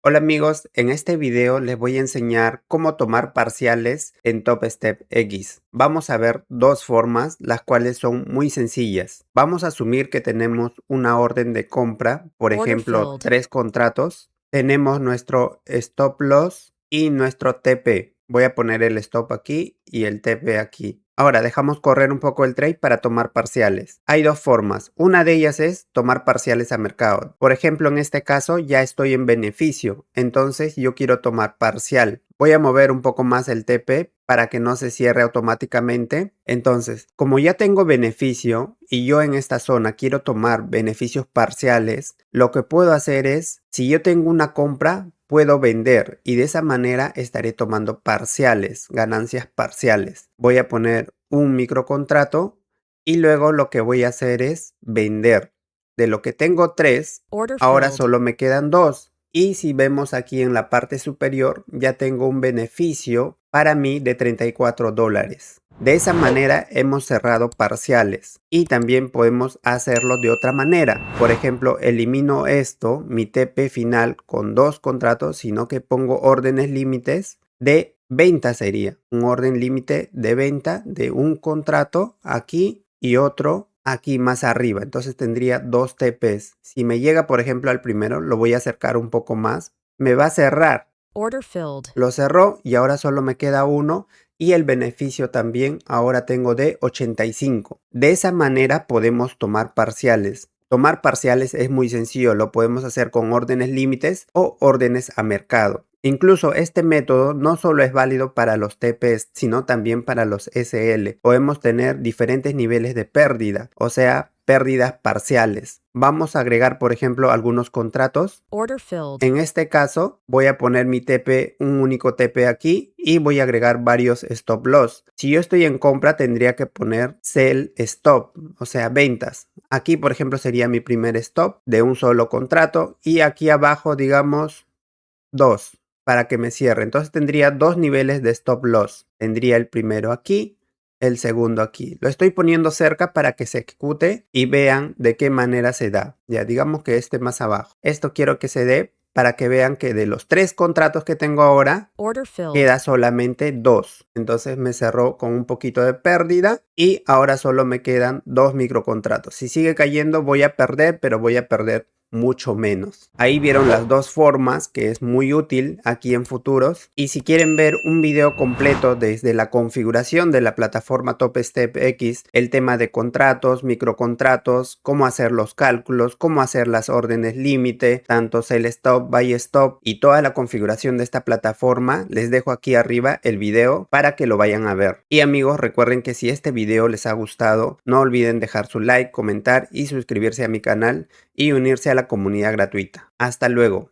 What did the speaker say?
Hola amigos, en este video les voy a enseñar cómo tomar parciales en Top Step X. Vamos a ver dos formas, las cuales son muy sencillas. Vamos a asumir que tenemos una orden de compra, por Order ejemplo, filled. 3 contratos. Tenemos nuestro Stop Loss y nuestro TP. Voy a poner el stop aquí y el TP aquí. Ahora dejamos correr un poco el trade para tomar parciales. Hay dos formas. Una de ellas es tomar parciales a mercado. Por ejemplo, en este caso ya estoy en beneficio, entonces yo quiero tomar parcial. Voy a mover un poco más el TP para que no se cierre automáticamente. Entonces, como ya tengo beneficio y yo en esta zona quiero tomar beneficios parciales, lo que puedo hacer es, si yo tengo una compra, puedo vender y de esa manera estaré tomando parciales, ganancias parciales. Voy a poner un microcontrato y luego lo que voy a hacer es vender. De lo que tengo 3, Order ahora filled. solo me quedan 2. Y si vemos aquí en la parte superior, ya tengo un beneficio para mí de $34. De esa manera hemos cerrado parciales y también podemos hacerlo de otra manera. Por ejemplo, elimino esto, mi TP final con 2 contratos, sino que pongo órdenes límites de venta sería. Un orden límite de venta de un contrato aquí y otro aquí más arriba. Entonces tendría 2 TPs. Si me llega, por ejemplo, al primero, lo voy a acercar un poco más. Me va a cerrar. Order filled. Lo cerró y ahora solo me queda uno y el beneficio también ahora tengo de 85. De esa manera podemos tomar parciales. Tomar parciales es muy sencillo, lo podemos hacer con órdenes límites o órdenes a mercado. Incluso este método no solo es válido para los TPs, sino también para los SL. Podemos tener diferentes niveles de pérdida, o sea, pérdidas parciales. Vamos a agregar, por ejemplo, algunos contratos. Order filled. En este caso, voy a poner mi TP, un único TP aquí y voy a agregar varios stop loss. Si yo estoy en compra, tendría que poner sell stop, o sea, ventas. Aquí, por ejemplo, sería mi primer stop de un solo contrato y aquí abajo, digamos, 2 para que me cierre. Entonces tendría dos niveles de stop loss. Tendría el primero aquí, el segundo aquí. Lo estoy poniendo cerca para que se ejecute y vean de qué manera se da. Ya digamos que este más abajo. Esto quiero que se dé para que vean que de los 3 contratos que tengo ahora, Order filled. queda solamente 2. Entonces me cerró con un poquito de pérdida y ahora solo me quedan 2 microcontratos. Si sigue cayendo voy a perder, pero voy a perder mucho menos. Ahí vieron las dos formas, que es muy útil aquí en futuros. Y si quieren ver un video completo desde la configuración de la plataforma Top Step X, el tema de contratos, microcontratos, cómo hacer los cálculos, cómo hacer las órdenes límite, tanto sell stop, buy stop y toda la configuración de esta plataforma, les dejo aquí arriba el video para que lo vayan a ver. Y amigos, recuerden que si este video les ha gustado, no olviden dejar su like, comentar y suscribirse a mi canal y unirse a la comunidad gratuita. Hasta luego.